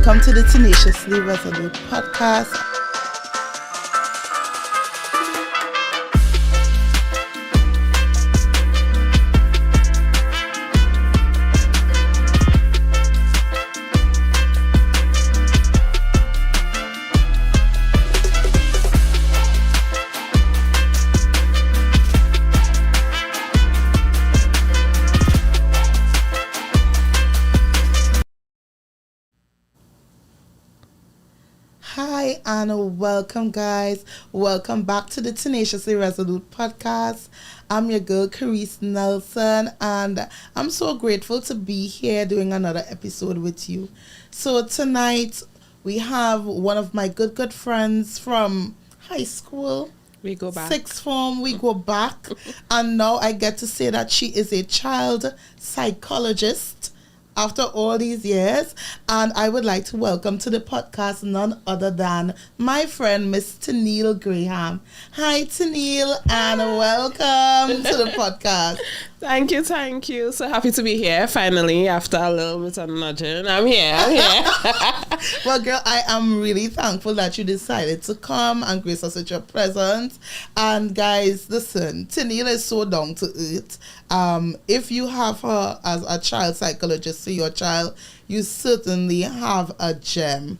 Welcome to the Tenaciously Resolute podcast. Hi and welcome guys. Welcome back to the Tenaciously Resolute podcast. I'm your girl Carice Nelson and I'm so grateful to be here doing another episode with you. So tonight we have one of my good friends from high school. We go back. Sixth form, we go back. And now I get to say that she is a child psychologist after all these years, and I would like to welcome to the podcast none other than my friend Miss Tyneille Graham. Hi Tyneille, and welcome to the podcast. Thank you. So happy to be here finally after a little bit of nudging. I'm here. Well, girl, I am really thankful that you decided to come and grace us with your presence. And guys, listen, Tyneille is so down to earth. If you have her as a child psychologist to your child, you certainly have a gem.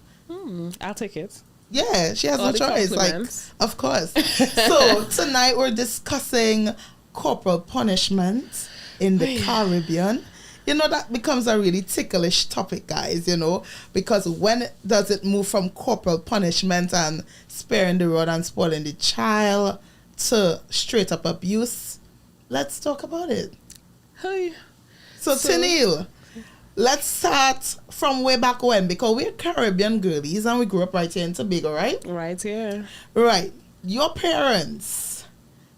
I'll take it. Yeah, she has All no the choice. compliments. Of course. So tonight we're discussing corporal punishment in the Caribbean. You know, that becomes a really ticklish topic, guys, you know, because when does it move from corporal punishment and sparing the rod and spoiling the child to straight up abuse? Let's talk about it. Hey. So Tyneille, let's start from way back when, because we're Caribbean girlies and we grew up right here in Tobago, right? Right here. Right. Your parents,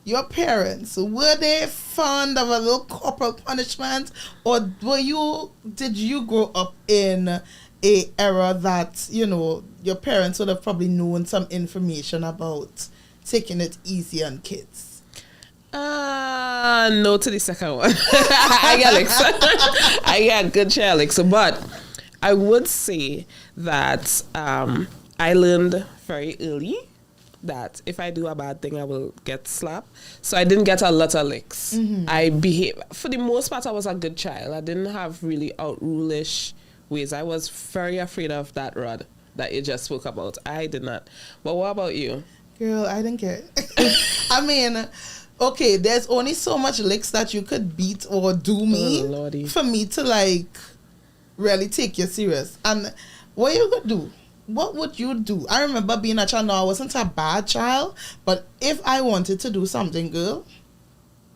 were they fond of a little corporal punishment, or did you grow up in a era that, you know, your parents would have probably known some information about taking it easy on kids? No to the second one. I got licks. I got good chair licks. But I would say that I learned very early that if I do a bad thing, I will get slapped. So I didn't get a lot of licks. I behaved, for the most part, I was a good child. I didn't have really outrulish ways. I was very afraid of that rod that you just spoke about. I did not. But what about you? Girl, I didn't care. I mean, okay, there's only so much licks that you could beat or do me for me to like really take you serious. And what you gonna do? What would you do? I remember being a child. No, I wasn't a bad child, but if I wanted to do something, girl,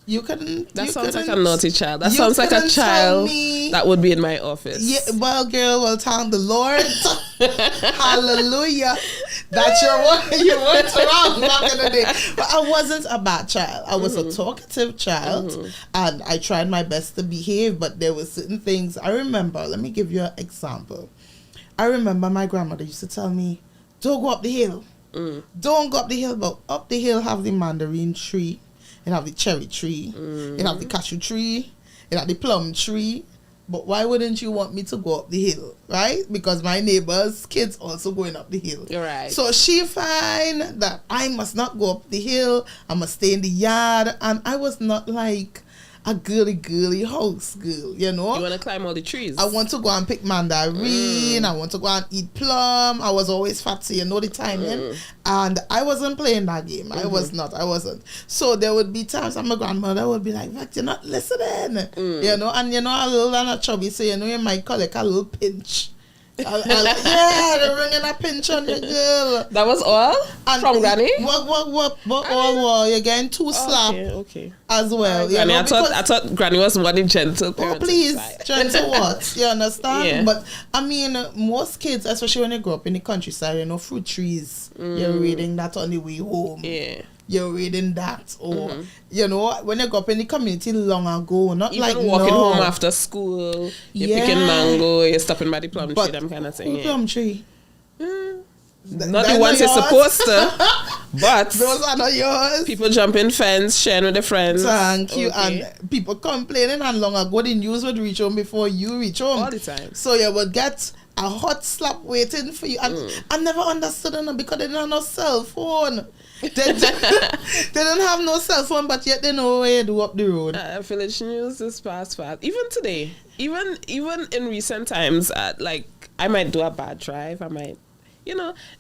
you couldn't. That sounds like a naughty child. That sounds like a child that would be in my office. Yeah, well, girl, thank the Lord. Hallelujah. That you weren't around back in the day. But I wasn't a bad child. I was a talkative child, and I tried my best to behave, but there were certain things. I remember, let me give you an example. I remember my grandmother used to tell me, don't go up the hill. Don't go up the hill, but up the hill have the mandarin tree. It have the cherry tree. It have the cashew tree. It have the plum tree. But why wouldn't you want me to go up the hill, right? Because my neighbor's kids also going up the hill. You're right. So she find that I must not go up the hill. I must stay in the yard. And I was not like a girly house girl, you know. You want to climb all the trees. I want to go and pick mandarin. I want to go and eat plum. I was always fat, so you know the timing. And I wasn't playing that game. I wasn't. So there would be times that my grandmother would be like, you're not listening. You know, and you know, a little and a chubby, so you know, you might collect a little pinch. They're bringing a pinch on you, girl. That was all? And from Granny? What all? You're getting two slap as well. Granny, know, I thought Granny was one in gentle parents. Oh, please, gentle what? You understand? Yeah. But, I mean, most kids, especially when they grow up in the countryside, you know, fruit trees, you're reading that on the way home. Yeah. You're reading that, or you know, when you grew up in the community long ago, not even like walking home after school, you're picking mango, you're stopping by the plum tree, them kind of thing. Plum tree. Not the ones you're supposed to, but those are not yours. People jumping fence, sharing with their friends. Thank you. And people complaining, and long ago the news would reach home before you reach home. All the time. So you would get a hot slap waiting for you. And I never understood them because they didn't have no cell phone. They didn't have no cell phone, but yet they know where you do up the road. Village news is fast. Even today, even in recent times, like I might do a bad drive. I might,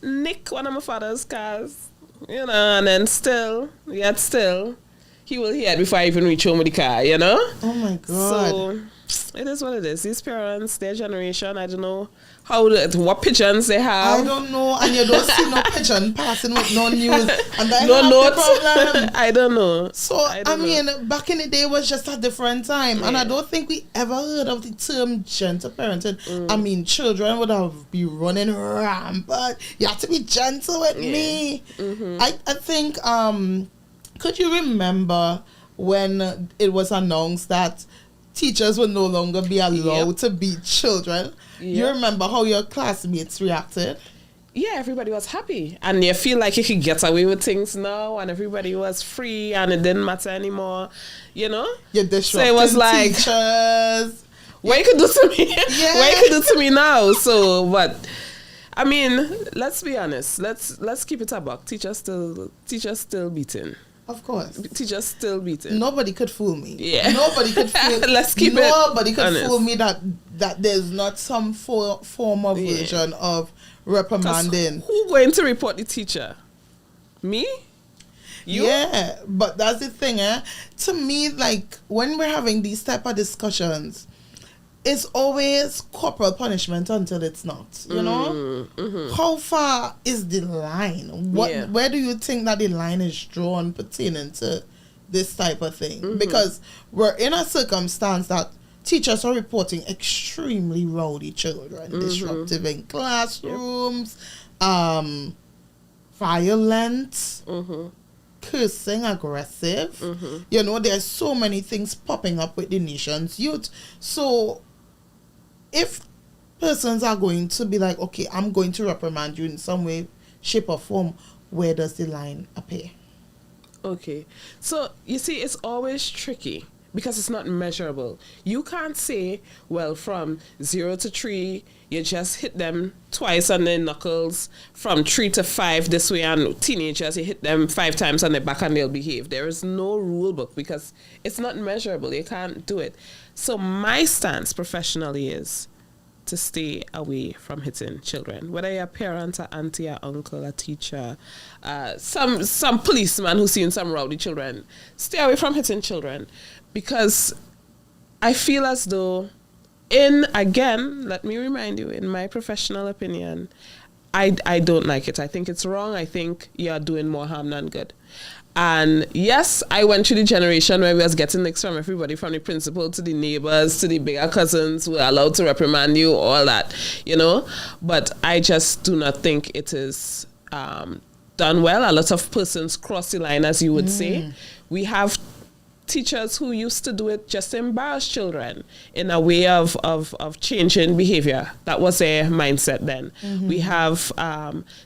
nick one of my father's cars, and then still, he will hear it before I even reach home with the car, Oh my God. So it is what it is. These parents, their generation, I don't know what pigeons they have. I don't know, and you don't see no pigeon passing with no news, and I no have notes. the problem. I don't know. So I mean, back in the day was just a different time, and I don't think we ever heard of the term gentle parenting. I mean, children would have been running rampant. You have to be gentle with me. I think. Could you remember when it was announced that teachers would no longer be allowed to beat children? You remember how your classmates reacted? Yeah, everybody was happy. And you feel like you could get away with things now, and everybody was free, and it didn't matter anymore, You're disrupting so it was like, teachers. What you could do to me? What you could do to me now? So, but, I mean, let's be honest. Let's keep it a buck. Teachers still beating. Of course. Teachers still beating. Nobody could fool me. Yeah. Nobody could fool me. Nobody could fool me that there's not some form of version of reprimanding. Who going to report the teacher? Me? You? Yeah, but that's the thing, To me, like, when we're having these type of discussions, it's always corporal punishment until it's not, How far is the line? Where do you think that the line is drawn pertaining to this type of thing? Because we're in a circumstance that teachers are reporting extremely rowdy children, disruptive in classrooms, violent, cursing, aggressive. There's so many things popping up with the nation's youth. So if persons are going to be like, okay, I'm going to reprimand you in some way, shape or form, where does the line appear? Okay. So, you see, it's always tricky because it's not measurable. You can't say, well, from 0 to 3, you just hit them twice on their knuckles. From 3 to 5 this way, and teenagers, you hit them 5 times on their back and they'll behave. There is no rule book because it's not measurable. You can't do it. So my stance professionally is to stay away from hitting children. Whether you're a parent, a auntie, a uncle, a teacher, some policeman who's seen some rowdy children, stay away from hitting children. Because I feel as though, let me remind you, in my professional opinion, I don't like it. I think it's wrong. I think you're doing more harm than good. And yes, I went through the generation where we was getting licks from everybody, from the principal to the neighbors to the bigger cousins who were allowed to reprimand you, all that, But I just do not think it is done well. A lot of persons cross the line, as you would say. We have teachers who used to do it just to embarrass children in a way of changing behavior. That was their mindset then. We have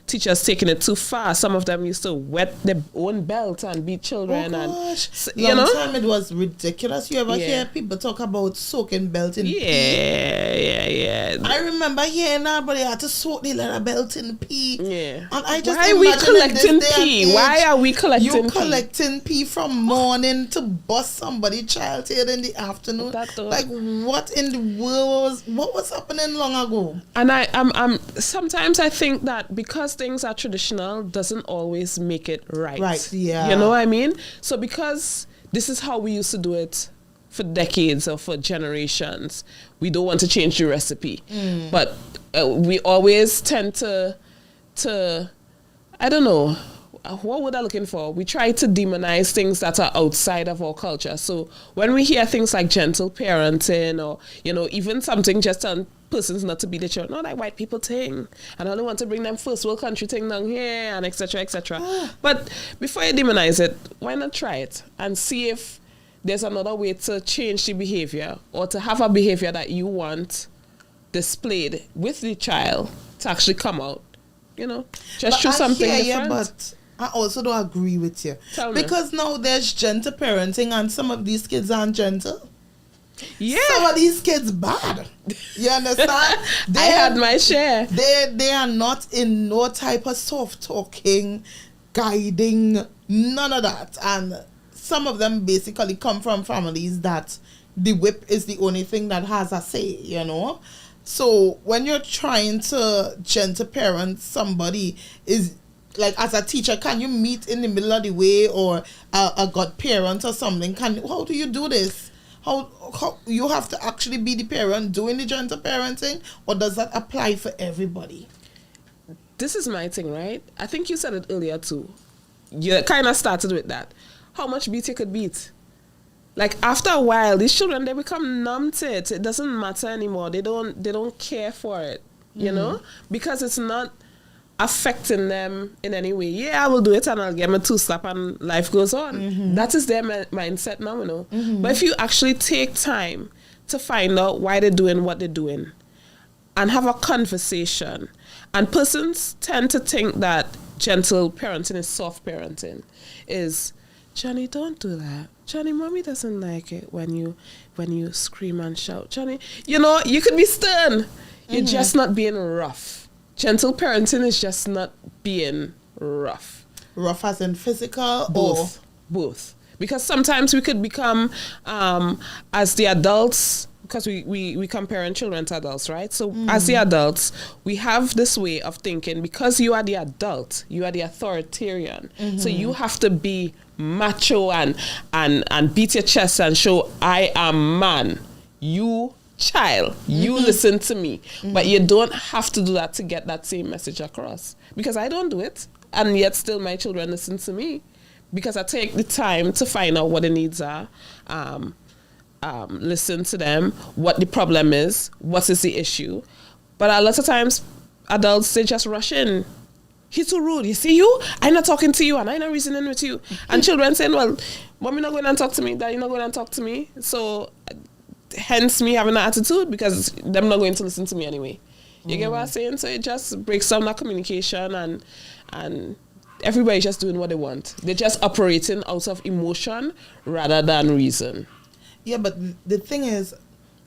teachers taking it too far. Some of them used to wet their own belt and beat children. Oh gosh. Long time it was ridiculous. You ever hear people talk about soaking belt in pee? Yeah. I remember hearing that, but they had to soak the leather belt in pee. Yeah. And I just Why are we collecting pee? Why are we collecting pee? You collecting pee from morning to bust somebody's child here in the afternoon. Like, what in the world was happening long ago? And I'm sometimes I think that because things are traditional doesn't always make it right. Right, yeah. You know what I mean? So because this is how we used to do it for decades or for generations, we don't want to change the recipe. But we always tend to I don't know, what were they looking for? We try to demonize things that are outside of our culture. So when we hear things like gentle parenting or, even something just on persons not to be the children, like white people thing, and I don't want to bring them first world country thing down here, and etc. etc. But before you demonize it, why not try it and see if there's another way to change the behavior or to have a behavior that you want displayed with the child to actually come out, just through something different. But I also don't agree with you. Tell me. Because now there's gentle parenting and some of these kids aren't gentle. Yeah. Some of these kids bad. You understand? I had my share. They are not in no type of soft talking, guiding, none of that. And some of them basically come from families that the whip is the only thing that has a say, you know? So when you're trying to gentle parent somebody, is like, as a teacher, can you meet in the middle of the way, or a godparent or something? How do you do this? How you have to actually be the parent doing the gentle parenting, or does that apply for everybody? This is my thing, right? I think you said it earlier too. You kind of started with that. How much beat you could beat. Like, after a while, these children, they become numb to it. It doesn't matter anymore. They don't care for it, you know? Because it's not affecting them in any way. Yeah, I will do it and I'll get my 2-slap and life goes on. That is their mindset now, you know. But if you actually take time to find out why they're doing what they're doing and have a conversation, and persons tend to think that gentle parenting is soft parenting, is, Johnny, don't do that. Johnny, mommy doesn't like it when you scream and shout. Johnny, you know, you could be stern. You're just not being rough. Gentle parenting is just not being rough. Rough as in physical? Both. Because sometimes we could become, as the adults, because we compare children to adults, right? So as the adults, we have this way of thinking, because you are the adult, you are the authoritarian. So you have to be macho and beat your chest and show, I am man. You child, you listen to me. But you don't have to do that to get that same message across. Because I don't do it. And yet still my children listen to me. Because I take the time to find out what the needs are. Listen to them, what the problem is, what is the issue. But a lot of times, adults, they just rush in. He's too rude. You see you? I'm not talking to you and I'm not reasoning with you. And children saying, well, mommy not going and talk to me, daddy not going and talk to me. So hence me having an attitude, because them not going to listen to me anyway. You get what I'm saying? So it just breaks down that communication, and everybody's just doing what they want. They're just operating out of emotion rather than reason. Yeah, but the thing is,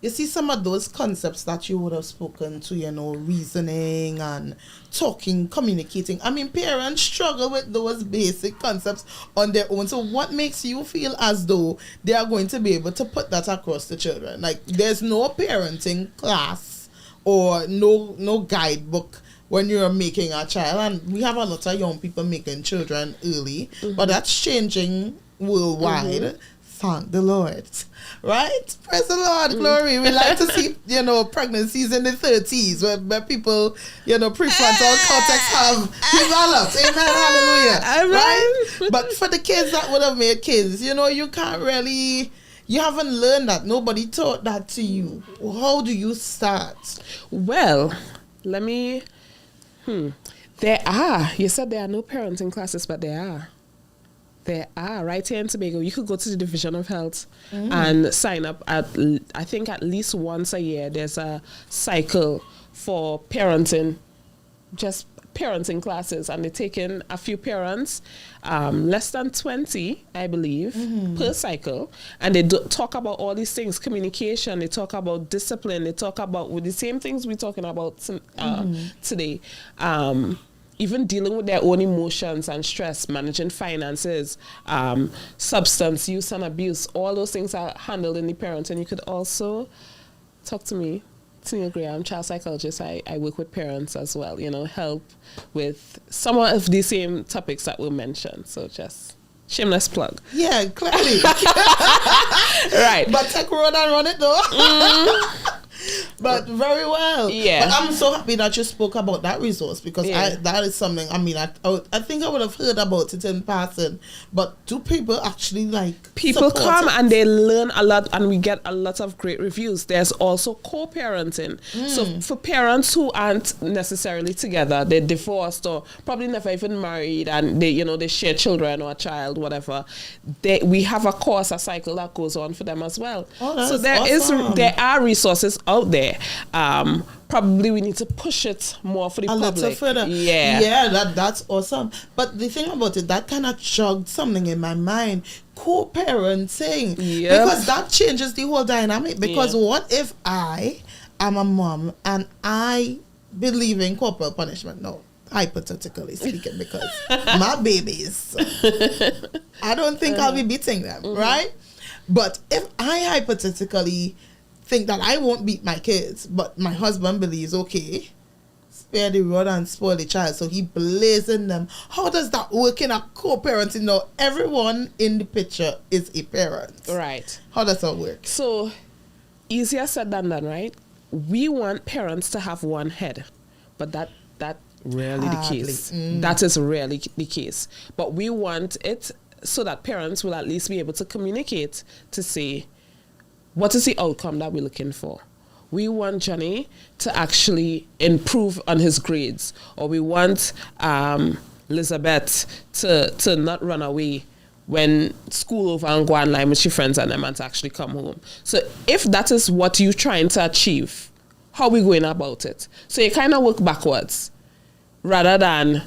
you see, some of those concepts that you would have spoken to, you know, reasoning and talking, communicating. I mean, parents struggle with those basic concepts on their own. So what makes you feel as though they are going to be able to put that across the children? Like, there's no parenting class or no guidebook when you're making a child. And we have a lot of young people making children early, but that's changing worldwide. Thank the Lord. Right? Praise the Lord, glory. We like to see, you know, pregnancies in the 30s where people, you know, prefrontal cortex have developed. Amen, hallelujah. Amen. Right? But for the kids that would have made kids, you know, you can't really, you haven't learned that. Nobody taught that to you. How do you start? Well, let me, there are, you said there are no parenting classes, but there are. There are, right here in Tobago. You could go to the Division of Health and sign up I think at least once a year. There's a cycle for parenting, just parenting classes, and they take in a few parents, less than 20, I believe, per cycle, and they talk about all these things: communication, they talk about discipline, they talk about with the same things we're talking about today. Even dealing with their own emotions and stress, managing finances, substance use and abuse, all those things are handled in the parent. And you could also talk to me, Tyneille Graham, Child Psychologist. I work with parents as well, you know, help with some of the same topics that were mentioned. So just shameless plug. Yeah, clearly. Right. But take road and run it though. But very well. Yeah. But I'm so happy that you spoke about that resource, because that is something, I mean, I think I would have heard about it in passing, but do people actually like people come and they learn a lot, and we get a lot of great reviews. There's also co-parenting. So for parents who aren't necessarily together, they're divorced or probably never even married, and they share children or a child, whatever, we have a course, a cycle that goes on for them as well. So there are resources out there. Probably we need to push it more for the public. Little further. Yeah, that's awesome. But the thing about it, that kind of jogged something in my mind. co-parenting. Yep. Because that changes the whole dynamic. Because what if I am a mom and I believe in corporal punishment? No, hypothetically speaking, because my babies, I don't think I'll be beating them, right? But if I hypothetically think that I won't beat my kids, but my husband believes, okay, spare the rod and spoil the child, so he blazing them. How does that work in a co-parenting? Now, everyone in the picture is a parent. Right. How does that work? So, easier said than done, right? We want parents to have one head, but that rarely the case. That is rarely the case. But we want it so that parents will at least be able to communicate to say, what is the outcome that we're looking for? We want Johnny to actually improve on his grades, or we want Elizabeth to not run away when school over and go online with your friends and them and to actually come home. So if that is what you're trying to achieve, how are we going about it? So you kind of work backwards rather than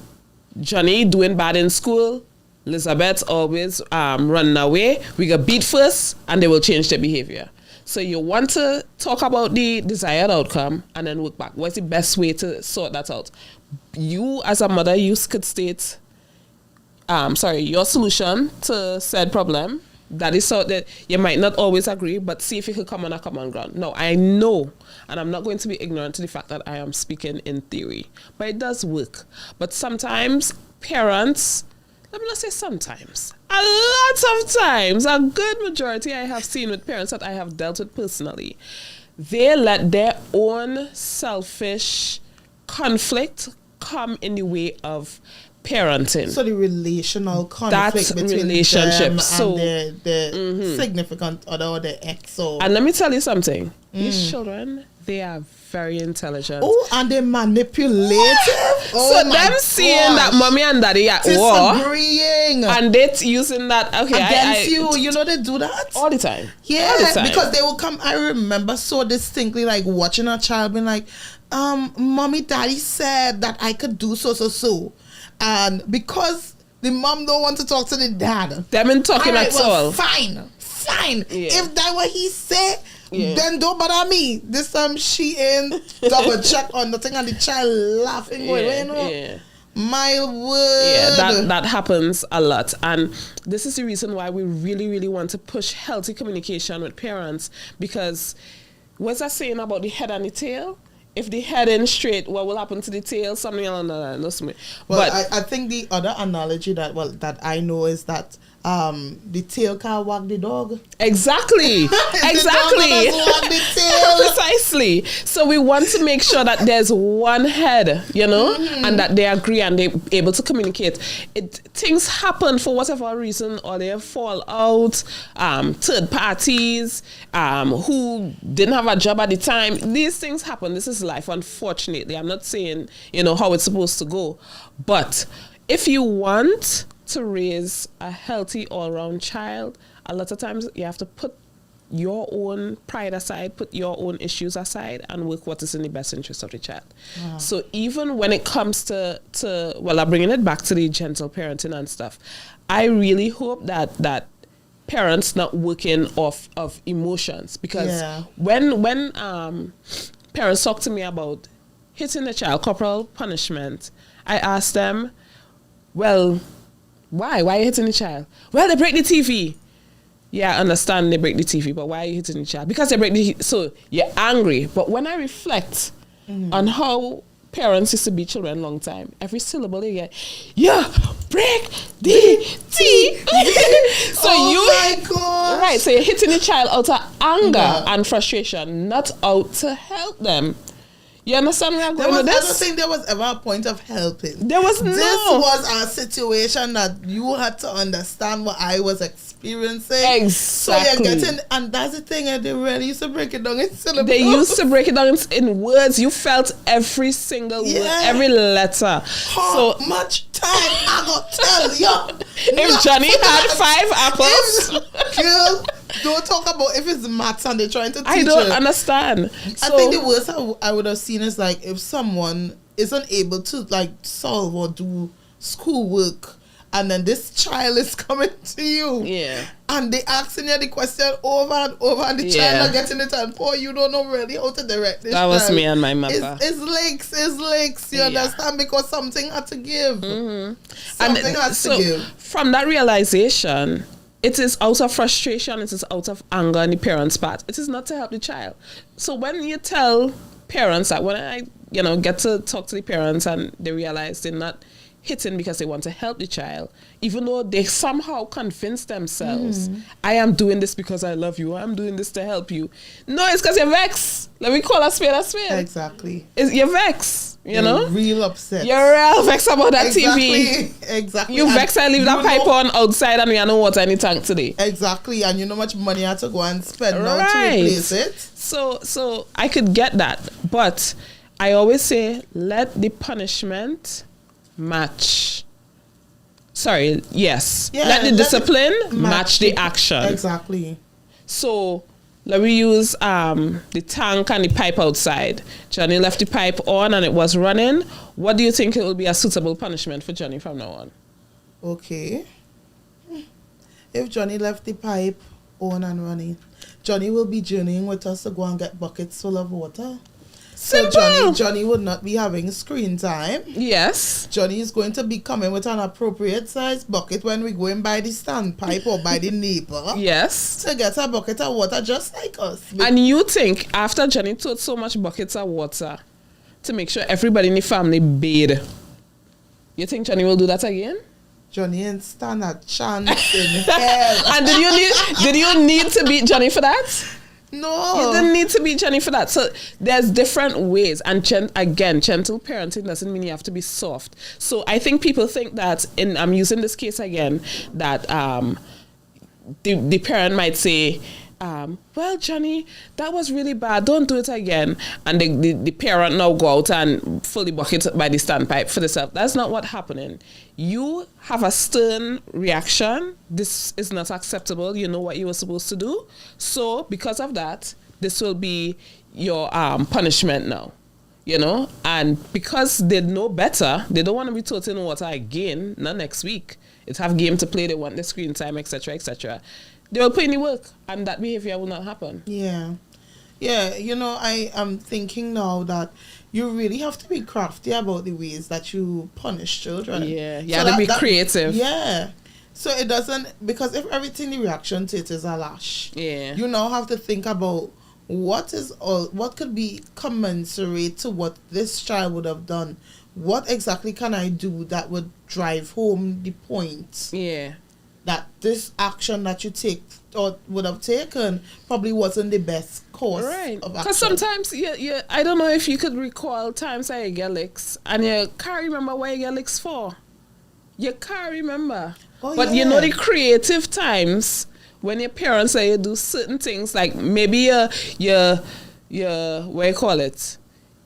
Johnny doing bad in school, Elizabeth always running away. We get beat first and they will change their behavior. So you want to talk about the desired outcome and then work back. What's the best way to sort that out? You as a mother, you could state, your solution to said problem. That is so that you might not always agree, but see if you could come on a common ground. Now, I know, and I'm not going to be ignorant to the fact that I am speaking in theory, but it does work. But sometimes parents, let me not say sometimes, a lot of times, a good majority I have seen with parents that I have dealt with personally, they let their own selfish conflict come in the way of parenting. So the relational conflict between them and their significant other or their ex. And let me tell you something. These children, they are very intelligent. Oh, and they manipulative. Oh, so them seeing that mommy and daddy at war, and they using that against you. You know they do that all the time. Yeah, all the time. Because they will come. I remember so distinctly, like watching a child being like, "Mommy, daddy said that I could do so." And because the mom don't want to talk to the dad, them in talking at all. Fine. Yeah. If that what he said, then don't bother me. This time she ain't double check on nothing, and the child laughing. My word. Yeah, that happens a lot, and this is the reason why we really, really want to push healthy communication with parents. Because what's that saying about the head and the tail? If the head ain't straight, what will happen to the tail? Something along that line. Well, I think the other analogy that I know is that the tail can't wag the dog. Exactly. Exactly. Wag the tail. Precisely. So we want to make sure that there's one head, and that they agree and they're able to communicate. Things happen for whatever reason, or they fall out. Third parties who didn't have a job at the time. These things happen. This is life, unfortunately. I'm not saying, how it's supposed to go. But if you want to raise a healthy all-round child, a lot of times you have to put your own pride aside, put your own issues aside, and work what is in the best interest of the child. Wow. So even when it comes to I'm bringing it back to the gentle parenting and stuff, I really hope that parents not working off of emotions, because when parents talk to me about hitting the child, corporal punishment, I ask them, well, why? Why are you hitting the child? Well, they break the TV. Yeah, I understand they break the TV, but why are you hitting the child? Because they break the... So you're angry. But when I reflect on how parents used to beat children a long time, every syllable they get, break the TV. So my God. Right, so you're hitting the child out of anger and frustration, not out to help them. You understand where I'm going with this? I don't think there was ever a point of helping. There was no. This was a situation that you had to understand what I was experiencing. Exactly. So you're getting, and that's the thing, and they really used to break it down in syllables. They used to break it down in words. You felt every single word, every letter. How much time I got tell you? If Johnny had 5 apples. Girl, don't talk about if it's maths and they're trying to teach I don't understand. I think the worst I would have seen is like if someone isn't able to like solve or do schoolwork and then this child is coming to you. Yeah. And they asking you the question over and over, and the child not getting it, and poor, you don't know really how to direct this. That was child. me and my mother. It's licks. You understand? Because something had to give. Something has to give. From that realization, it is out of frustration, it is out of anger on the parents' part. It is not to help the child. So when you tell parents that, when I, get to talk to the parents and they realize they're not hitting because they want to help the child, even though they somehow convince themselves, I am doing this because I love you, I'm doing this to help you. No, it's because you're vexed. Let me call a spade a spade. Exactly. You're vexed, you're real upset. You're real vexed about that TV. Exactly. You vexed I leave that pipe on outside and we have no water in the tank today. Exactly. And you know how much money I had to go and spend now to replace it. So I could get that. But I always say, let the punishment match. Sorry, yes. Let the discipline match the action. Exactly. So let me use the tank and the pipe outside. Johnny left the pipe on and it was running. What do you think it will be a suitable punishment for Johnny from now on? Okay. If Johnny left the pipe on and running, Johnny will be journeying with us to go and get buckets full of water. Simple. So Johnny would not be having screen time. Yes. Johnny is going to be coming with an appropriate size bucket when we go in by the standpipe or by the neighbor. Yes. To get a bucket of water just like us. And you think after Johnny took so much buckets of water to make sure everybody in the family bathe, you think Johnny will do that again? Johnny ain't stand a chance in hell. And did you need to beat Johnny for that? No. You didn't need to beat Johnny for that. So there's different ways. And again, gentle parenting doesn't mean you have to be soft. So I think people think that, I'm using this case again, that the parent might say, well, Johnny, that was really bad. Don't do it again. And the parent now go out and fill the bucket by the standpipe for themselves. That's not what's happening. You have a stern reaction. This is not acceptable. You know what you were supposed to do. So because of that, this will be your punishment now. And because they know better, they don't want to be taught in water again, not next week. It's have game to play, they want the screen time, etc., etc. They will put in the work, and that behavior will not happen. Yeah. I am thinking now that you really have to be crafty about the ways that you punish children. Yeah, you have to be creative. Yeah. So it doesn't, because if everything, the reaction to it is a lash, you now have to think about what could be commensurate to what this child would have done. What exactly can I do that would drive home the point? Yeah. That this action that you take or would have taken probably wasn't the best course of action. Because sometimes, I don't know if you could recall times that you get licks and you can't remember what you get licks for. You can't remember. But you know the creative times when your parents say you do certain things, like maybe you what you call it?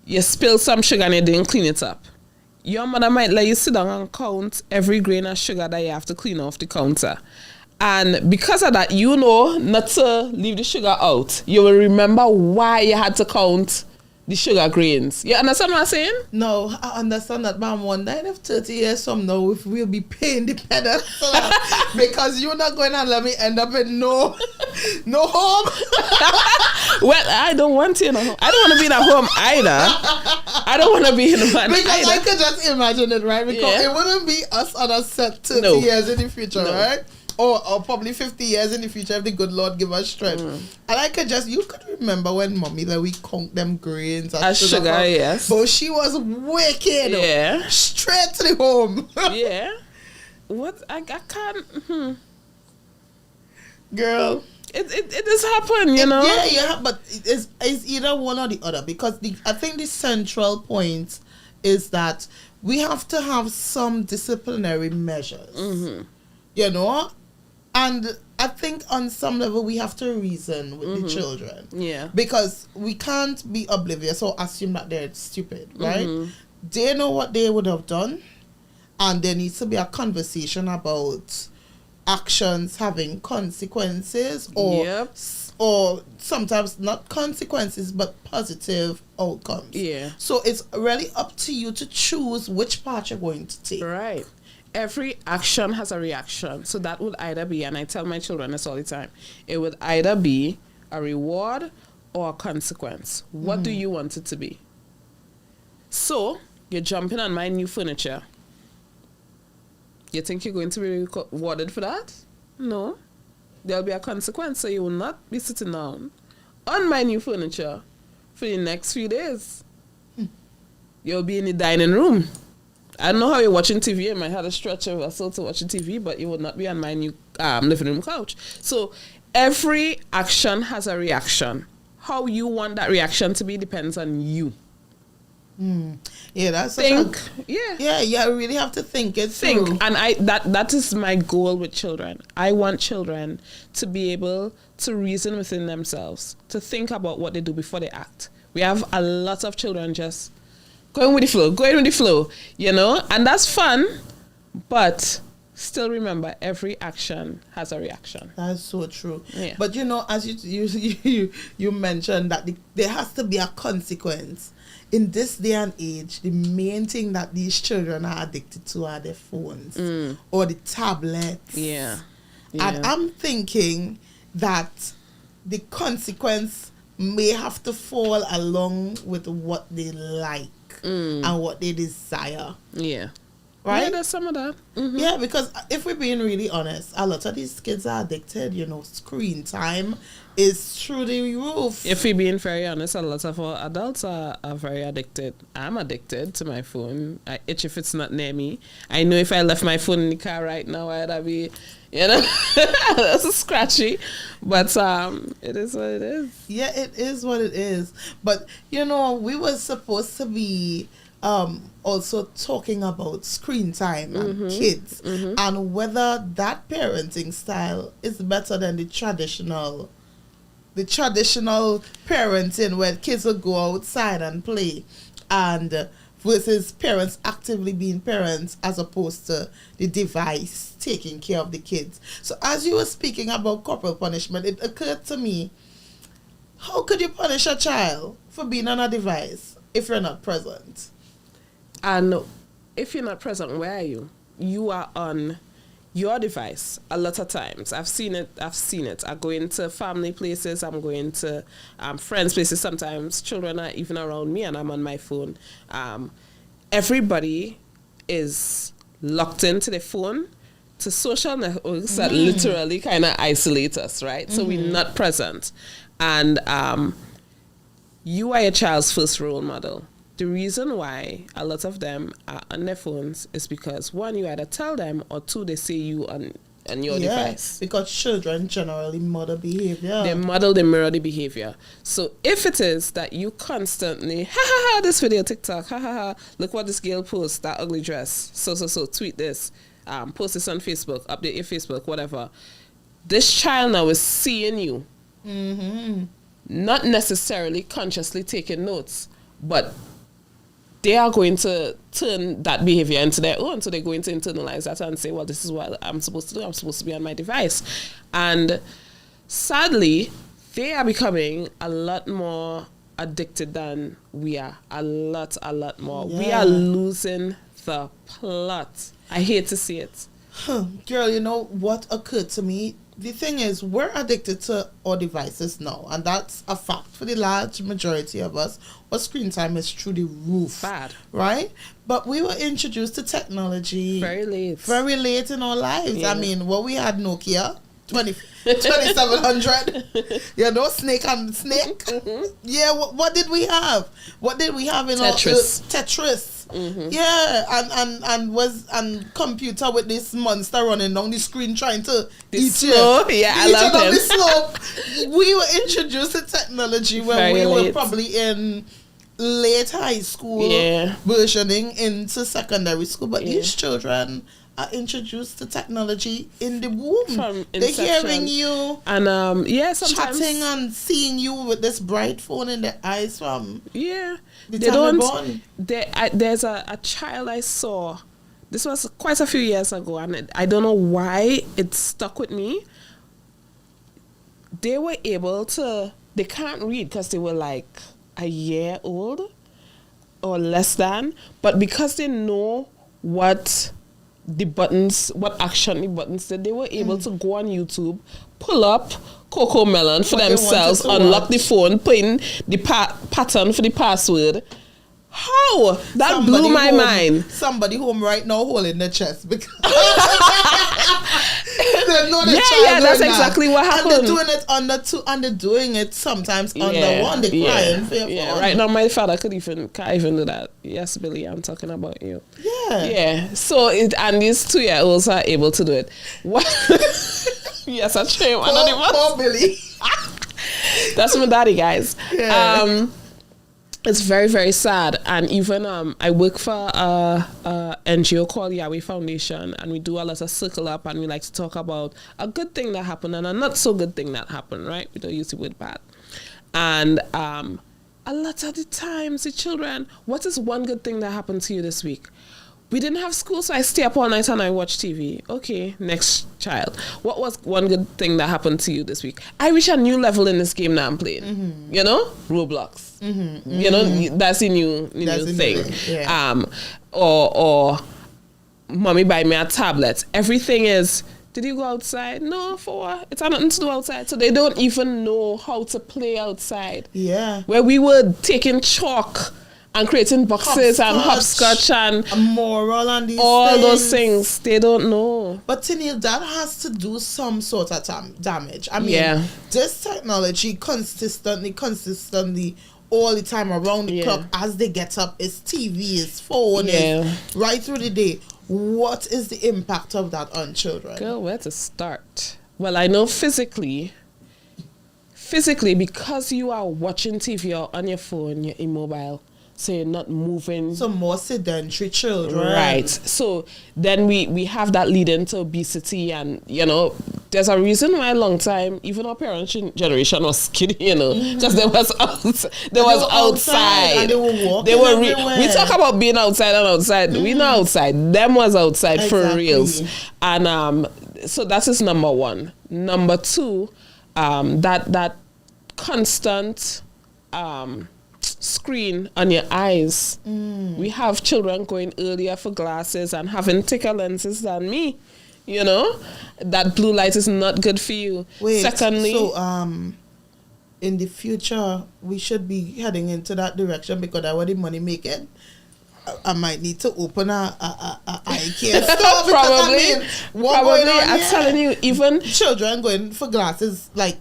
You spill some sugar and you didn't clean it up. Your mother might let you sit down and count every grain of sugar that you have to clean off the counter. And because of that, not to leave the sugar out. You will remember why you had to count the sugar grains. You understand what I'm saying? No, I understand that, but I'm wondering if 30 years from now, if we'll be paying the pedal for that. Because you're not going to let me end up in no home. Well, I don't want to, I don't want to be in a home either. I don't want to be in a man because either. I could just imagine it, right? Because it wouldn't be us on a set 30 years in the future, right? Or probably 50 years in the future if the good Lord give us strength. And you could remember when mommy that we count them grains and sugar, yes. But she was wicked. Yeah. Straight to the home. Yeah. What? I can't. Girl. It does happen, Yeah, but it's either one or the other. Because I think the central point is that we have to have some disciplinary measures. And I think on some level we have to reason with the children. Yeah. Because we can't be oblivious or assume that they're stupid, right? They know what they would have done. And there needs to be a conversation about actions having consequences or sometimes not consequences but positive outcomes. Yeah. So it's really up to you to choose which path you're going to take. Right. every action has a reaction. So that would either be, and I tell my children this all the time, it would either be a reward or a consequence. What do you want it to be? So you're jumping on my new furniture. You think you're going to be rewarded for that? No. There'll be a consequence. So you will not be sitting down on my new furniture for the next few days. You'll be in the dining room. I don't know how you're watching TV. You might have a stretch of us to watching TV, but you will not be on my new living room couch. So every action has a reaction. How you want that reaction to be depends on you. Yeah, that's think. Yeah, you really have to think it through. And that is my goal with children. I want children to be able to reason within themselves, to think about what they do before they act. We have a lot of children just going with the flow, you know, and that's fun, but still remember every action has a reaction. That's so true. Yeah. But you know, as you mentioned that there has to be a consequence. In this day and age, the main thing that these children are addicted to are their phones or the tablets. Yeah. And I'm thinking that the consequence may have to fall along with what they like and what they desire. Yeah. Right? Yeah, there's some of that. Mm-hmm. Yeah, because if we're being really honest, a lot of these kids are addicted. You know, screen time is through the roof. If we're being very honest, a lot of our adults are very addicted. I'm addicted to my phone. I itch if it's not near me. I know if I left my phone in the car right now, I'd be, you know, that's scratchy. But it is what it is. Yeah, it is what it is. But, you know, we were supposed to be also talking about screen time and kids and whether that parenting style is better than the traditional parenting where kids will go outside and play and versus parents actively being parents as opposed to the device taking care of the kids. So as you were speaking about corporal punishment, it occurred to me, how could you punish a child for being on a device if you're not present? And if you're not present, where are you? You are on your device a lot of times. I've seen it. I go into family places. I'm going to friends places. Sometimes children are even around me and I'm on my phone. Everybody is locked into their phone to social networks that literally kind of isolate us, right? So we're not present. And you are your child's first role model. The reason why a lot of them are on their phones is because, one, you either tell them, or two, they see you on your device. Because children generally model behavior. They model, they mirror the behavior. So if it is that you constantly, this video, TikTok, look what this girl posts, that ugly dress, so, tweet this, post this on Facebook, update your Facebook, whatever. This child now is seeing you. Not necessarily consciously taking notes, but they are going to turn that behavior into their own. So they're going to internalize that and say, well, this is what I'm supposed to do. I'm supposed to be on my device. And sadly, they are becoming a lot more addicted than we are. A lot more. Yeah. We are losing the plot. I hate to see it. Girl, you know what occurred to me? The thing is, we're addicted to our devices now, and that's a fact for the large majority of us. Our screen time is through the roof. Bad. Right? But we were introduced to technology very late in our lives. Yeah. I mean, we had Nokia 2700, you know, snake. Yeah, what did we have? What did we have in Tetris? Tetris. Yeah, and computer with this monster running down the screen trying to eat you. Yeah, I love him. The slope. We were introduced to technology when we were probably in late high school, versioning into secondary school. But these children are introduced to technology in the womb. From they're hearing you and sometimes chatting and seeing you with this bright phone in their eyes from they don't. There's a child I saw. This was quite a few years ago, and I don't know why it stuck with me. They were able to. They can't read because they were like a year old or less than, but because they know what the buttons, what action the buttons did. They were able to go on YouTube, pull up Coco Melon for themselves, unlock the phone, put in the pattern for the password. How? That blew my mind. Somebody home right now holding their chest because that's exactly what happened. And they're doing it under two, and they're doing it sometimes under one. They're crying for your phone. Right now my father can't even do that. Yes, Billy, I'm talking about you. Yeah. So and these 2-year-olds are able to do it. What? Yes, I'm sure. Poor Billy. That's my daddy, guys. Yeah. It's very, very sad. And even I work for a NGO called Yahweh Foundation, and we do a lot of circle up, and we like to talk about a good thing that happened and a not so good thing that happened, right? We don't use the word bad. And a lot of the times the children, what is one good thing that happened to you this week? We didn't have school, so I stay up all night and I watch TV. Okay, next child. What was one good thing that happened to you this week? I reach a new level in this game that I'm playing. Mm-hmm. You know? Roblox. Mm-hmm. You know, that's a new thing. Yeah. Or mommy buy me a tablet. Everything is, did you go outside? No, for what? It's nothing to do outside. So they don't even know how to play outside. Yeah. Where we were taking chalk and creating boxes and hopscotch and moral and all those things. They don't know. But Tyneille, that has to do some sort of damage. I mean, this technology consistently, all the time around the clock, as they get up, is TV, is phone, is right through the day. What is the impact of that on children? Girl, where to start? Well, I know physically, because you are watching TV or on your phone, you're immobile. So you're not moving. So more sedentary children. Right. So then we have that lead into obesity, and, you know, there's a reason why a long time, even our parents' generation was skinny, you know, because they was outside. And they were walking everywhere. We talk about being outside and outside. We not outside. Them was outside for reals. And so that is number one. Number two, that constant screen on your eyes. We have children going earlier for glasses and having thicker lenses than me. You know, that blue light is not good for you. Wait, secondly, so in the future we should be heading into that direction, because that's what the money making. I might need to open a eye care store. Probably. I'm telling you, even children going for glasses like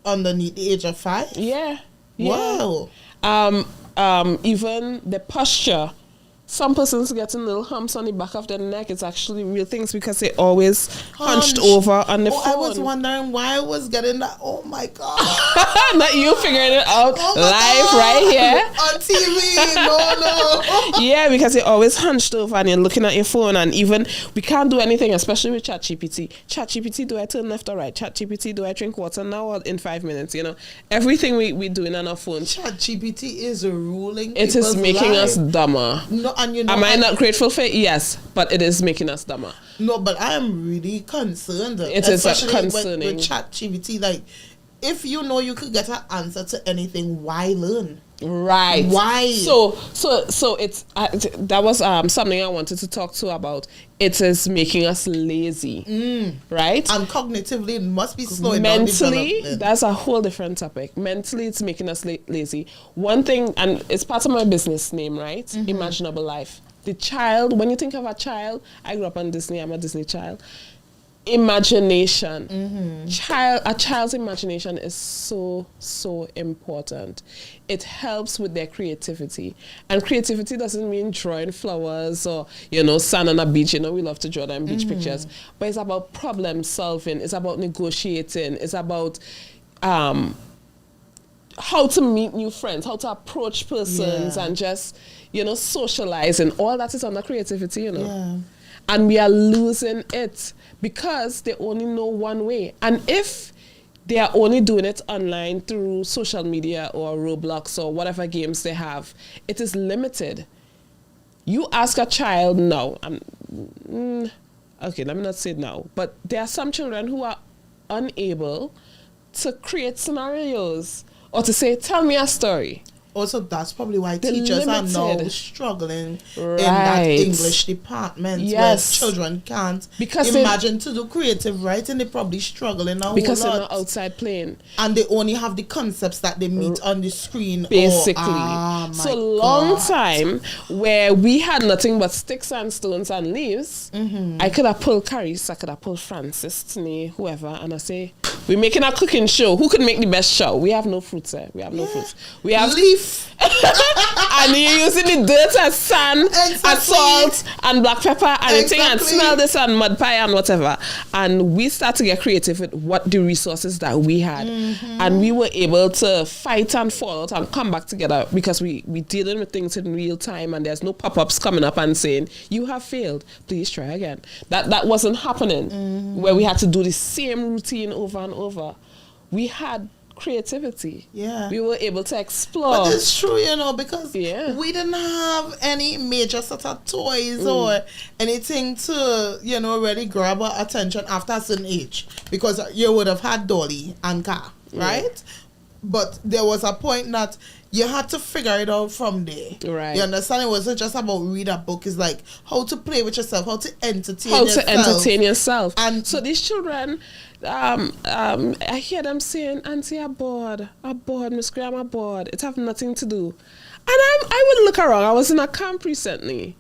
underneath the age of 5. Yeah. Wow. Even the posture. Some persons getting little humps on the back of their neck. It's actually real things because they always hunched over on the phone. I was wondering why I was getting that. Oh my God. Not you figuring it out live right here. On TV. No. Yeah, because you're always hunched over and you're looking at your phone, and even we can't do anything, especially with ChatGPT. ChatGPT, do I turn left or right? ChatGPT, do I drink water now or in 5 minutes? You know, everything we doing on our phone. ChatGPT is ruling. It is making us dumber. No, and you know, am I not grateful for it? Yes, but it is making us dumber. No, but I am really concerned. It is concerning. With ChatGPT, like, if you know you could get an answer to anything, why learn? Right. Why? So it's that was something I wanted to talk to about. It is making us lazy, right? And cognitively, it must be slowing mentally, down. that's a whole different topic. Mentally, it's making us lazy. One thing, and it's part of my business name, right? Mm-hmm. Imaginable Life. The child. When you think of a child, I grew up on Disney. I'm a Disney child. Imagination. A child's imagination is so important. It helps with their creativity, and creativity doesn't mean drawing flowers or, you know, sand on a beach. You know, we love to draw them beach pictures, but it's about problem solving. It's about negotiating. It's about how to meet new friends, how to approach persons, and just, you know, socializing. All that is under creativity, you know. And we are losing it because they only know one way. And if they are only doing it online through social media or Roblox or whatever games they have, it is limited. You ask a child now, okay, let me not say now, but there are some children who are unable to create scenarios or to say, tell me a story. Also, that's probably why They're teachers limited. are now struggling Right. in that English department Yes. where children can't Because imagine to do creative writing. They're probably struggling a because whole they're lot. not outside playing. And they only have the concepts that they meet on the screen. Basically. My So long God. time where we had nothing but sticks and stones and leaves. I could have pulled Caris, I could have pulled Francis, Tyneille, whoever, and I say, we're making a cooking show. Who could make the best show? We have no fruits there. We have no fruits. We have leaf. and you're using the dirt as sand and Exactly. salt and black pepper and everything and Exactly. smell this and mud pie and whatever. And we start to get creative with what the resources that we had. And we were able to fight and fall out and come back together because we dealing with things in real time and there's no pop-ups coming up and saying, you have failed, please try again. That wasn't happening where we had to do the same routine over and over. We had creativity. Yeah. We were able to explore. But it's true, you know, because Yeah. we didn't have any major sort of toys or anything to, you know, really grab our attention after a certain age. Because you would have had dolly and car, right? But there was a point that you had to figure it out from there. Right. You understand? It wasn't just about read a book. It's like how to play with yourself, how to entertain How yourself. to entertain yourself. And so these children, I hear them saying, Auntie, I'm bored, Miss Graham, I'm bored. It have nothing to do. And I would look around. I was in a camp recently.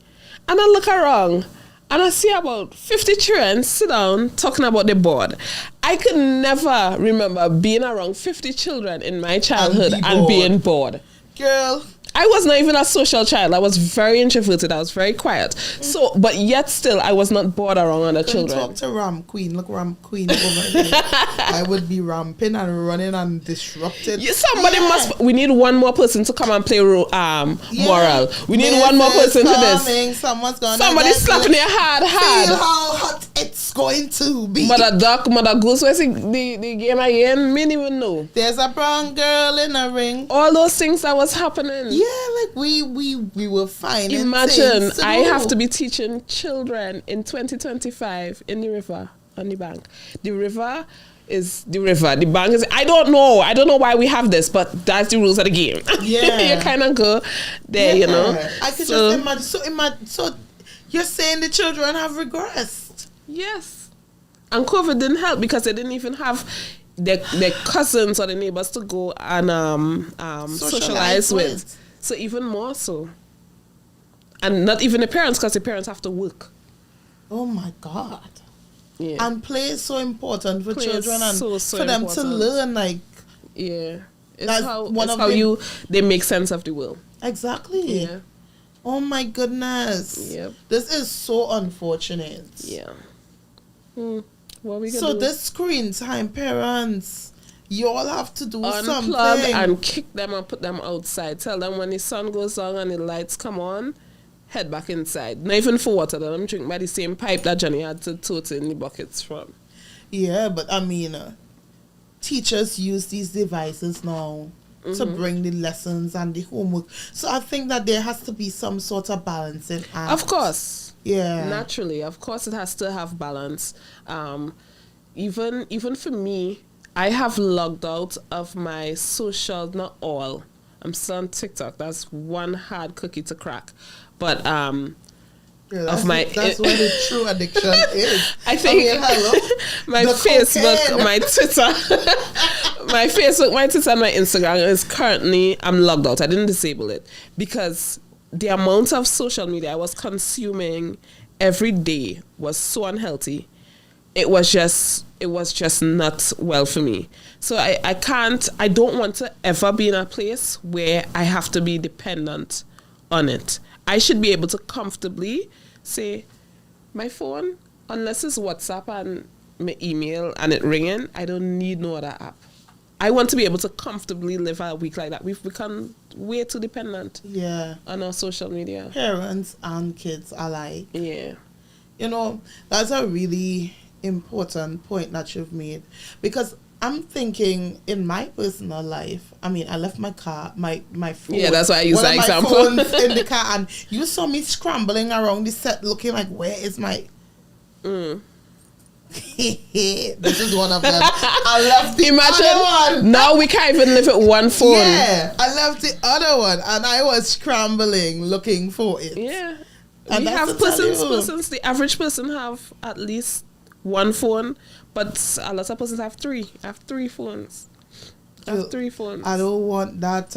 And I look around. And I see about 50 children sit down talking about the board. I could never remember being around 50 children in my childhood and being bored. Girl. I was not even a social child. I was very introverted. I was very quiet. So, but yet still, I was not bored around other children. Talk to Ram Queen. Look, Ram Queen over there. I would be ramping and running and disrupted. Somebody must. We need one more person to come and play moral. We need one more person to this. Somebody slapping your hard. Feel how hot it's going to be. Mother duck, mother goose. Where's the game again? Me didn't even know. There's a brown girl in a ring. All those things that was happening. Yeah, like we were fine. Imagine I have to be teaching children in 2025 in the river on the bank. The river is the river. The bank is. I don't know why we have this, but that's the rules of the game. Yeah, you kind of go there, you know. I could just imagine. So you're saying the children have regressed? Yes, and COVID didn't help because they didn't even have their cousins or the neighbors to go and socialize with. So even more so. And not even the parents, because the parents have to work. Oh my God. Yeah. And play is so important for Play children and so for them to learn, like. Yeah. It's That's how they make sense of the world. Exactly. Yeah. Oh my goodness. Yep. This is so unfortunate. Yeah. What are we gonna So do? this screen time, parents, you all have to do Unplug something. and kick them and put them outside. Tell them when the sun goes on and the lights come on, head back inside. Not even for water. Let them drink by the same pipe that Johnny had to tote in the buckets from. Yeah, but I mean, teachers use these devices now to bring the lessons and the homework. So I think that there has to be some sort of balancing act. Of course. Yeah. Naturally. Of course it has to have balance. Even for me, I have logged out of my social, not all. I'm still on TikTok. That's one hard cookie to crack. But that's what the true addiction is. I think my Facebook, cocaine. my Twitter, my Twitter and my Instagram is currently, I'm logged out. I didn't disable it because the amount of social media I was consuming every day was so unhealthy. It was just not well for me. So I don't want to ever be in a place where I have to be dependent on it. I should be able to comfortably say, my phone, unless it's WhatsApp and my email and it ringing, I don't need no other app. I want to be able to comfortably live a week like that. We've become way too dependent on our social media. Parents and kids alike. Yeah. You know, that's a really important point that you've made. Because I'm thinking in my personal life, I mean, I left my car, my phone. Yeah, that's why I use that example. One of my phones in the car, and you saw me scrambling around the set looking like, where is my... This is one of them. I left the other one. Now we can't even live with one phone. Yeah, I left the other one and I was scrambling looking for it. Yeah. And we have persons, the average person have at least one phone, but a lot of persons have three. I have three phones. I don't want that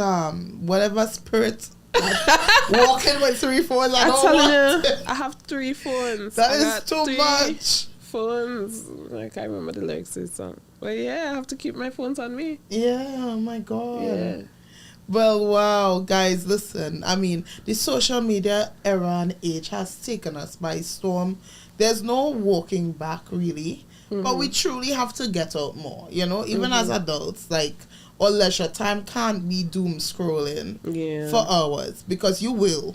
whatever spirit walking with 3 phones. I don't want. I have 3 phones. That is too much. Phones. I can't remember the lyrics to the song. But yeah, I have to keep my phones on me. Yeah, oh my God. Yeah. Well, wow, guys, listen. I mean, the social media era and age has taken us by storm. There's no walking back, really. Mm-hmm. But we truly have to get out more, you know, even as adults, like, or leisure time can't be doom scrolling for hours, because you will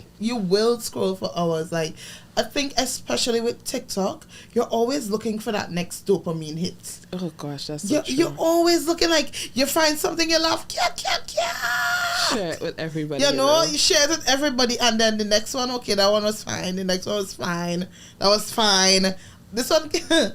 scroll for hours. Like, I think especially with TikTok, you're always looking for that next dopamine hit. Oh gosh, that's so true. You're always looking, like, you find something you love, share it with everybody. You know, you share it with everybody, and then the next one, okay, that one was fine. The next one was fine. That was fine. This one,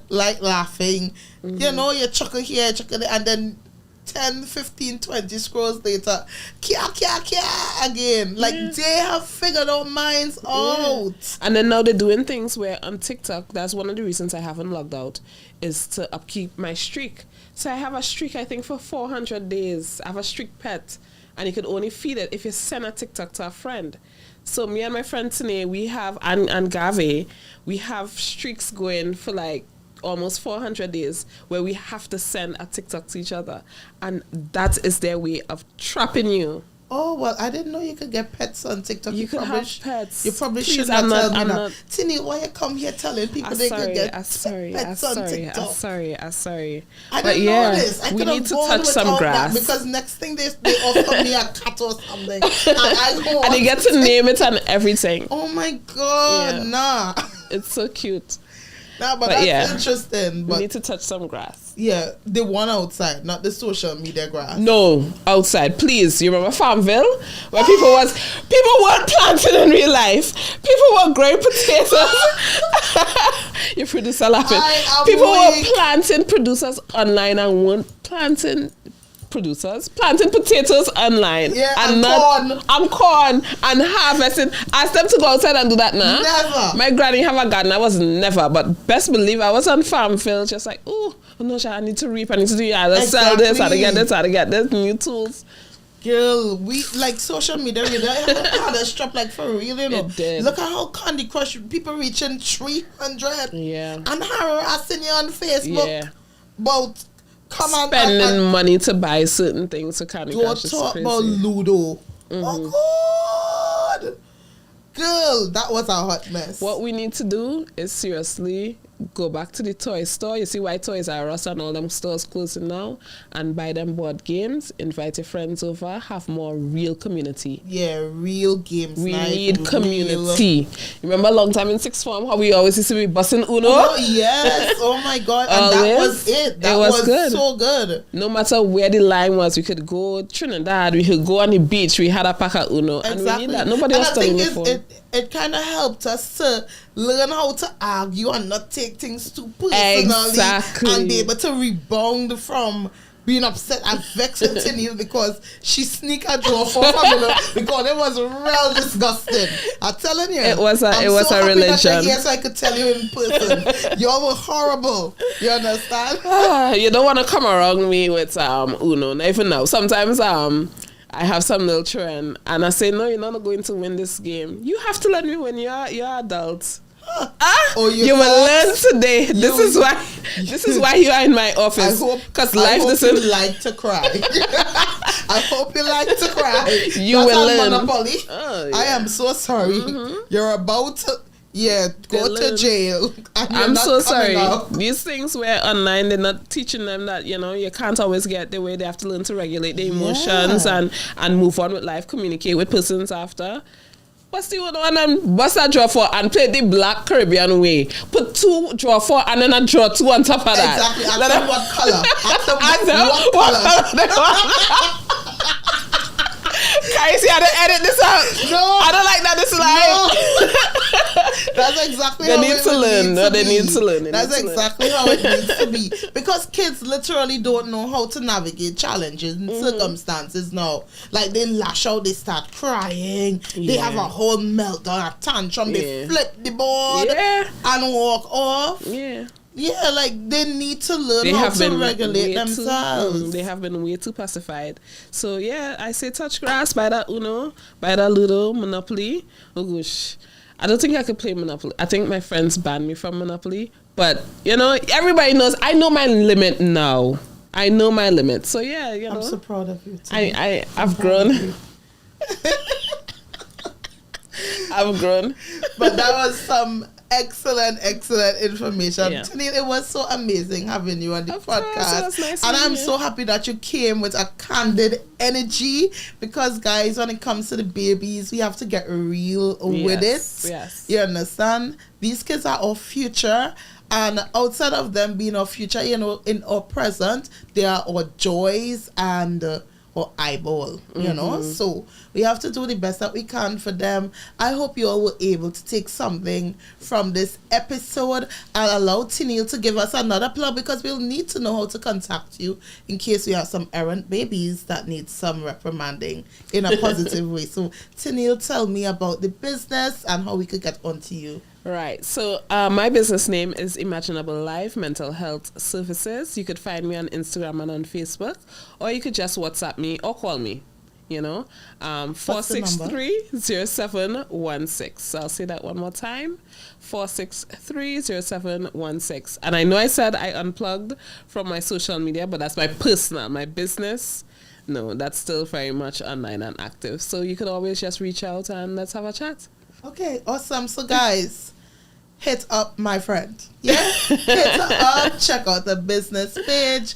like laughing. Mm-hmm. You know, you chuckle here, chuckle there, and then 10, 15, 20 scrolls later, again. Like, they have figured our minds out. And then now they're doing things where on TikTok, that's one of the reasons I haven't logged out, is to upkeep my streak. So I have a streak, I think, for 400 days. I have a streak pet, and you could only feed it if you send a TikTok to a friend. So me and my friend Tyneille, we have, and Gave, we have streaks going for like almost 400 days where we have to send a TikTok to each other. And that is their way of trapping you. Oh, well, I didn't know you could get pets on TikTok. You could have pets. You probably should not tell me that. Tyneille, why you come here telling people they could get pets on TikTok? I'm sorry. I didn't know this. We need to touch some grass. Because next thing they offer me a cat or something. And you get to name it and everything. Oh my God, nah. It's so cute. Nah, but that's interesting. But we need to touch some grass. Yeah, the one outside, not the social media grass. No, outside, please. You remember Farmville, where people weren't planting in real life. People were growing potatoes. Your producer laughing. People were planting producers online and weren't planting potatoes online, and corn and harvesting. Ask them to go outside and do that now. Never. My granny have a garden. I was never, but best believe I was on Farmville, just like, oh no, I need to reap, I need to do sell this, I to get this new tools. Girl, we like social media really had a strap, like, for real, you know. It did. Look at how Candy Crush people reaching 300 and harassing you on Facebook about spending money to buy certain things for Candy Crush. Don't talk about Ludo. Oh God, girl, that was a hot mess. What we need to do is seriously go back to the toy store. You see why Toys R Us and all them stores closing now, and buy them board games. Invite your friends over. Have more real community. Yeah, real games. We need community. Remember a long time in sixth form how we always used to be busting Uno? Oh yes. Oh my God. And that was it. That was good. So good. No matter where the line was, we could go Trinidad. We could go on the beach. We had a pack of Uno, and we need that. Nobody was telling me before. It kind of helped us to learn how to argue and not take things too personally, and be able to rebound from being upset and vexed with Tyneille because she sneaked a draw for family because it was real disgusting. I'm telling you, it was a religion. That you're here so I could tell you in person. Y'all were horrible. You understand? You don't want to come around me with Uno. Not even now. Sometimes I have some little children and I say, no, you're not going to win this game. You have to let me win. You're adults. You will learn today. This is why you are in my office. Because life doesn't. You like to cry. I hope you like to cry. You will learn. Monopoly. I am so sorry. You're about to. Go to jail. I'm so sorry. These things where online, they're not teaching them that, you know, you can't always get the way. They have to learn to regulate their emotions and move on with life, communicate with persons after. What's the other one? And bust a draw 4 and play the Black Caribbean way. Put 2 draw 4 and then a draw 2 on top of that. Exactly. Ask them what color. Ask them what color. Sorry, see, I didn't edit this out. No. I don't like that. This is like. That's exactly They how need it to learn. needs to They be. need to learn. That's exactly how it needs to be. Because kids literally don't know how to navigate challenges and circumstances now. Like they lash out, they start crying, they have a whole meltdown, a tantrum, they flip the board and walk off. Yeah, like they need to learn how to regulate themselves. They have been way too pacified. So yeah, I say touch grass, buy that Uno, buy that Ludo, Monopoly. Oh gosh, I don't think I could play Monopoly. I think my friends banned me from Monopoly. But you know, everybody knows. I know my limit now. I know my limit. So yeah, you know. I'm so proud of you. I've grown. I've grown. But that was some excellent information. Tyneille, it was so amazing having you on the podcast. Nice and I'm so happy that you came with a candid energy, because guys, when it comes to the babies, we have to get real with it. Yes. You understand? These kids are our future, and outside of them being our future, you know, in our present, they are our joys and or eyeball, you know. So we have to do the best that we can for them. I hope you all were able to take something from this episode. I'll allow Tyneille to give us another plug, because we'll need to know how to contact you in case we have some errant babies that need some reprimanding in a positive way. So Tyneille, tell me about the business and how we could get onto you. Right. So my business name is Imaginable Life Mental Health Services. You could find me on Instagram and on Facebook, or you could just WhatsApp me or call me, you know, 463-0716. So I'll say that one more time, 463-0716. And I know I said I unplugged from my social media, but that's my personal, my business. No, that's still very much online and active. So you could always just reach out and let's have a chat. Okay, awesome. So guys, hit up my friend. Yeah? Hit her up. Check out the business page.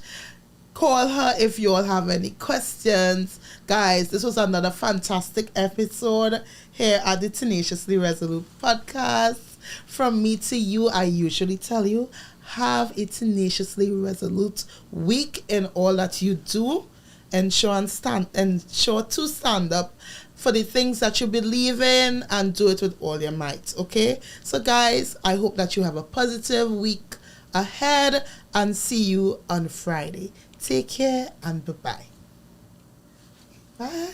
Call her if you all have any questions. Guys, this was another fantastic episode here at the Tenaciously Resolute podcast. From me to you, I usually tell you, have a tenaciously resolute week in all that you do. Ensure to stand up for the things that you believe in and do it with all your might, okay? So guys, I hope that you have a positive week ahead and see you on Friday. Take care and bye-bye. Bye.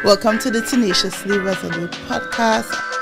Welcome to the Tenaciously Resolute podcast.